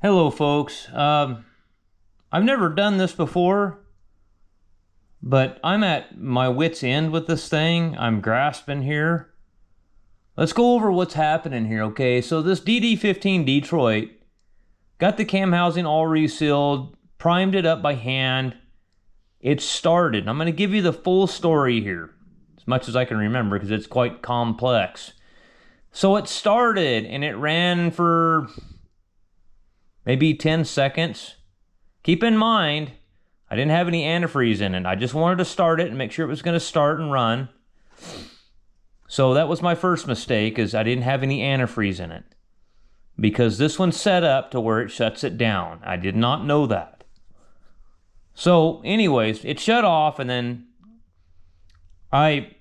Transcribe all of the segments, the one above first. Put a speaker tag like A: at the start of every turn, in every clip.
A: Hello, folks. I've never done this before, but I'm at my wit's end with this thing. I'm grasping here. Let's go over what's happening here, okay? So this DD15 Detroit got the cam housing all resealed, primed it up by hand. It started. I'm going to give you the full story here, as much as I can remember, because it's quite complex. So it started, and it ran for maybe 10 seconds. Keep in mind, I didn't have any antifreeze in it. I just wanted to start it and make sure it was going to start and run. So that was my first mistake, is I didn't have any antifreeze in it. Because this one's set up to where it shuts it down. I did not know that. So anyways, it shut off, and then I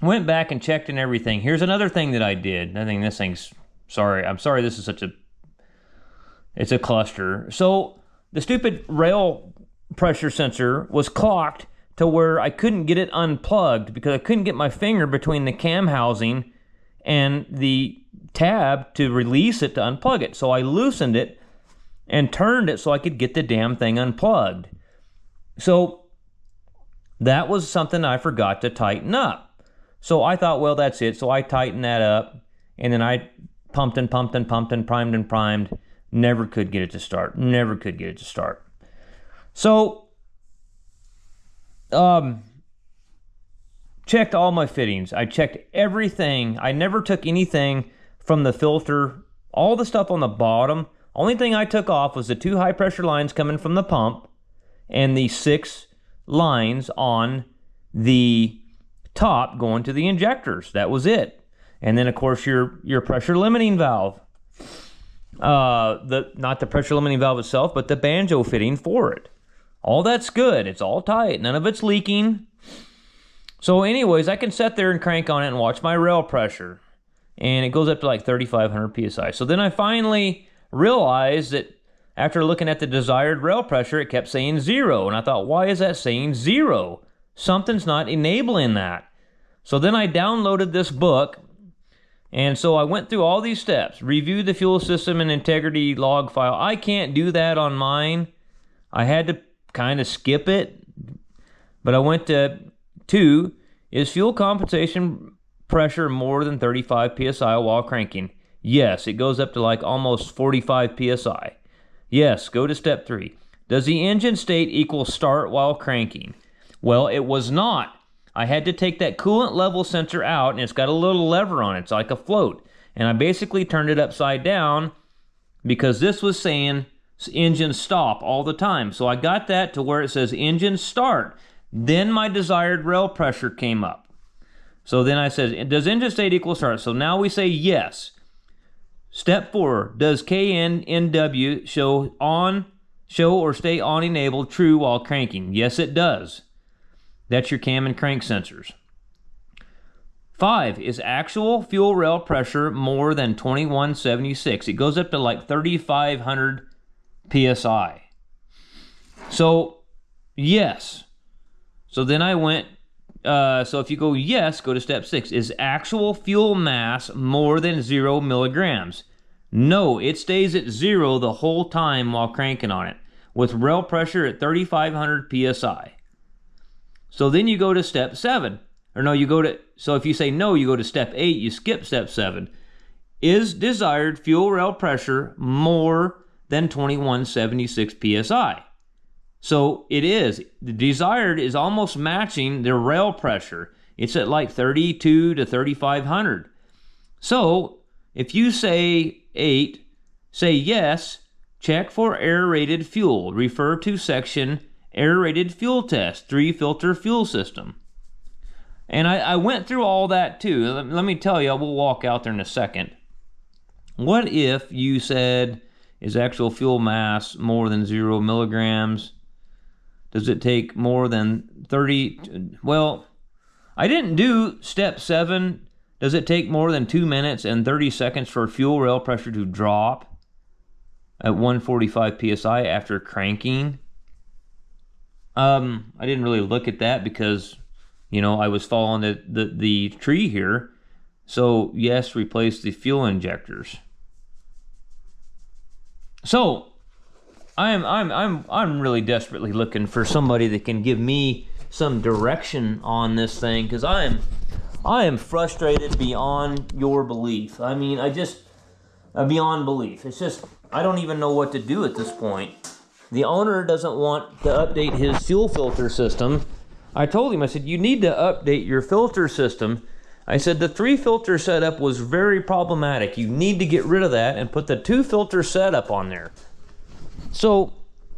A: went back and checked and everything. Here's another thing that I did. I think this thing's... I'm sorry this is such a... It's a cluster. So the stupid rail pressure sensor was clocked to where I couldn't get it unplugged because I couldn't get my finger between the cam housing and the tab to release it to unplug it. So I loosened it and turned it so I could get the damn thing unplugged. So that was something I forgot to tighten up. So I thought, well, that's it. So I tightened that up, and then I pumped and pumped and pumped and primed and primed. Never could get it to start. Never could get it to start. So, checked all my fittings. I checked everything. I never took anything from the filter. All the stuff on the bottom. Only thing I took off was the 2 high pressure lines coming from the pump and the 6 lines on the top going to the injectors. That was it. And then, of course, your pressure limiting valve. Not the pressure limiting valve itself, but the banjo fitting for it. All that's good. It's all tight. None of it's leaking. So anyways, I can sit there and crank on it and watch my rail pressure. And it goes up to like 3,500 PSI. So then I finally realized that after looking at the desired rail pressure, it kept saying 0. And I thought, why is that saying 0? Something's not enabling that. So then I downloaded this book. And so I went through all these steps, reviewed the fuel system and integrity log file. I can't do that on mine. I had to kind of skip it. But I went to 2, is fuel compensation pressure more than 35 PSI while cranking? Yes, it goes up to like almost 45 PSI. Yes, go to step 3. Does the engine state equal start while cranking? Well, it was not. I had to take that coolant level sensor out, and it's got a little lever on it. It's like a float. And I basically turned it upside down because this was saying engine stop all the time. So I got that to where it says engine start. Then my desired rail pressure came up. So then I said, does engine state equal start? So now we say yes. Step 4, does KNNW show or stay on enabled true while cranking? Yes, it does. That's your cam and crank sensors. 5, is actual fuel rail pressure more than 2176? It goes up to like 3,500 PSI. So, yes. So then I went, so if you go yes, go to step 6. Is actual fuel mass more than 0 milligrams? No, it stays at 0 the whole time while cranking on it, with rail pressure at 3,500 PSI. So then you go to step 7. Or no, you go to, so if you say no, you go to step 8, you skip step 7. Is desired fuel rail pressure more than 2176 PSI? So it is. The desired is almost matching the rail pressure. It's at like 32 to 3,500. So if you say 8, say yes, check for air-rated fuel. Refer to section air-rated fuel test, 3-filter fuel system. And I went through all that too. Let me tell you, we'll walk out there in a second. What if you said, is actual fuel mass more than 0 milligrams? Does it take more than 30? Well, I didn't do step 7. Does it take more than 2 minutes and 30 seconds for fuel rail pressure to drop at 145 PSI after cranking? I didn't really look at that because, you know, I was following the tree here. So, yes, replace the fuel injectors. So, I'm really desperately looking for somebody that can give me some direction on this thing, because I am frustrated beyond your belief. I mean, beyond belief. It's just, I don't even know what to do at this point. The owner doesn't want to update his fuel filter system. I told him, I said, you need to update your filter system. I said, the 3 filter setup was very problematic. You need to get rid of that and put the 2 filter setup on there. So,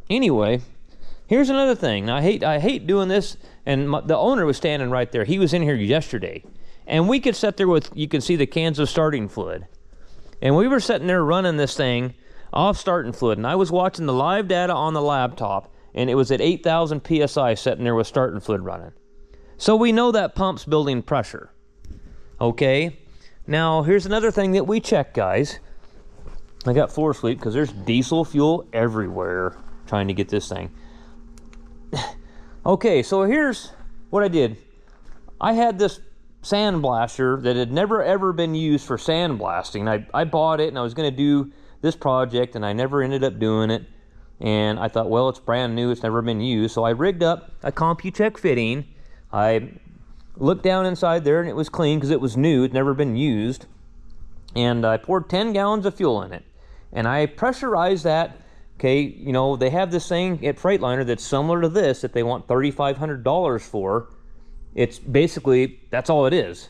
A: anyway, here's another thing. Now, I hate doing this, and the owner was standing right there. He was in here yesterday. And we could sit there with, you can see the cans of starting fluid. And we were sitting there running this thing off starting fluid, and I was watching the live data on the laptop, and it was at 8,000 PSI sitting there with starting fluid running. So we know that pump's building pressure. Okay? Now, here's another thing that we check, guys. I got floor sleep because there's diesel fuel everywhere trying to get this thing. Okay, so here's what I did. I had this sandblaster that had never ever been used for sandblasting. I bought it and I was going to do this project, and I never ended up doing it. And I thought, well, it's brand new, it's never been used. So I rigged up a CompuCheck fitting. I looked down inside there and it was clean because it was new, it's never been used. And I poured 10 gallons of fuel in it. And I pressurized that. Okay, you know, they have this thing at Freightliner that's similar to this that they want $3,500 for. It's basically, that's all it is.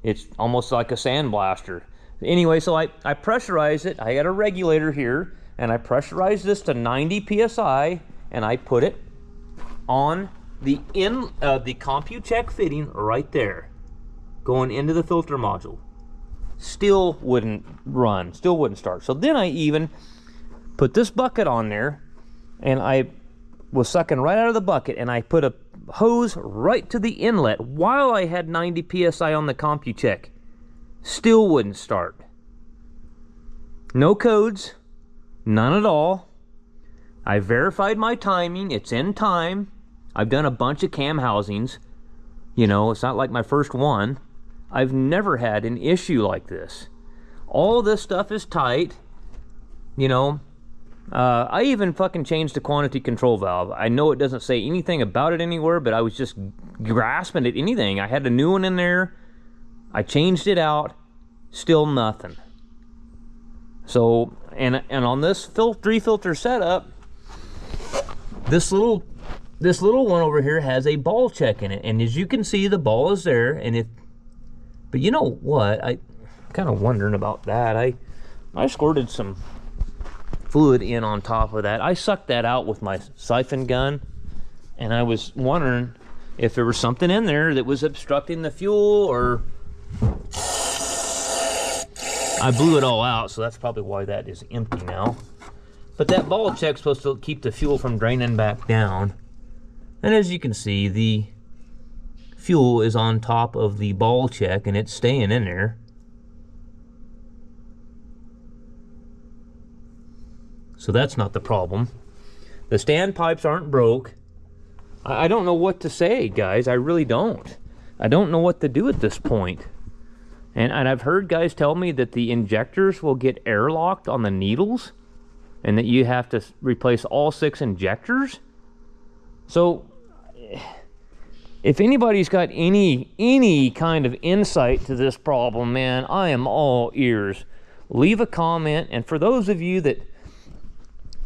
A: It's almost like a sandblaster. Anyway, so I pressurized it. I got a regulator here, and I pressurized this to 90 PSI, and I put it on the CompuCheck fitting right there, going into the filter module. Still wouldn't run, still wouldn't start. So then I even put this bucket on there, and I was sucking right out of the bucket, and I put a hose right to the inlet while I had 90 PSI on the CompuCheck. Still wouldn't start. No codes, none at all. I verified my timing, it's in time. I've done a bunch of cam housings. You know, it's not like my first one. I've never had an issue like this. All this stuff is tight. You know, I even fucking changed the quantity control valve. I know it doesn't say anything about it anywhere, but I was just grasping at anything. I had a new one in there. I changed it out. Still nothing. So, and on this 3 filter setup, this little one over here has a ball check in it, and as you can see, the ball is there. And but you know what? I'm kind of wondering about that. I squirted some fluid in on top of that. I sucked that out with my siphon gun, and I was wondering if there was something in there that was obstructing the fuel, or I blew it all out, so that's probably why that is empty now. But that ball check's supposed to keep the fuel from draining back down. And as you can see, the fuel is on top of the ball check, and it's staying in there. So that's not the problem. The standpipes aren't broke. I don't know what to say, guys. I really don't. I don't know what to do at this point. And I've heard guys tell me that the injectors will get airlocked on the needles, and that you have to replace all 6 injectors. So, if anybody's got any kind of insight to this problem, man, I am all ears. Leave a comment, and for those of you that,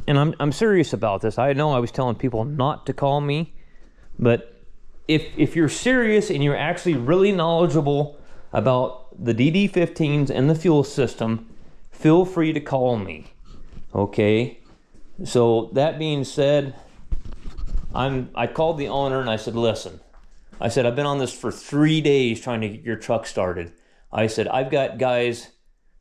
A: and I'm serious about this. I know I was telling people not to call me, but if you're serious and you're actually really knowledgeable about the DD15s and the fuel system, feel free to call me. Okay? So that being said, I called the owner and I said, listen, I said, I've been on this for 3 days trying to get your truck started. I said, I've got guys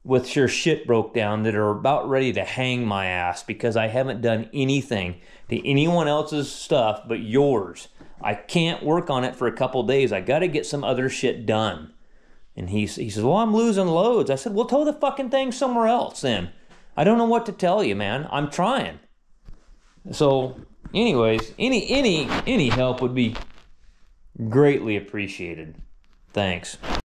A: with your shit broke down that are about ready to hang my ass because I haven't done anything to anyone else's stuff but yours. I can't work on it for a couple days. I got to get some other shit done. And he says, well, I'm losing loads. I said, well, tow the fucking thing somewhere else then. I don't know what to tell you, man. I'm trying. So, anyways, any help would be greatly appreciated. Thanks.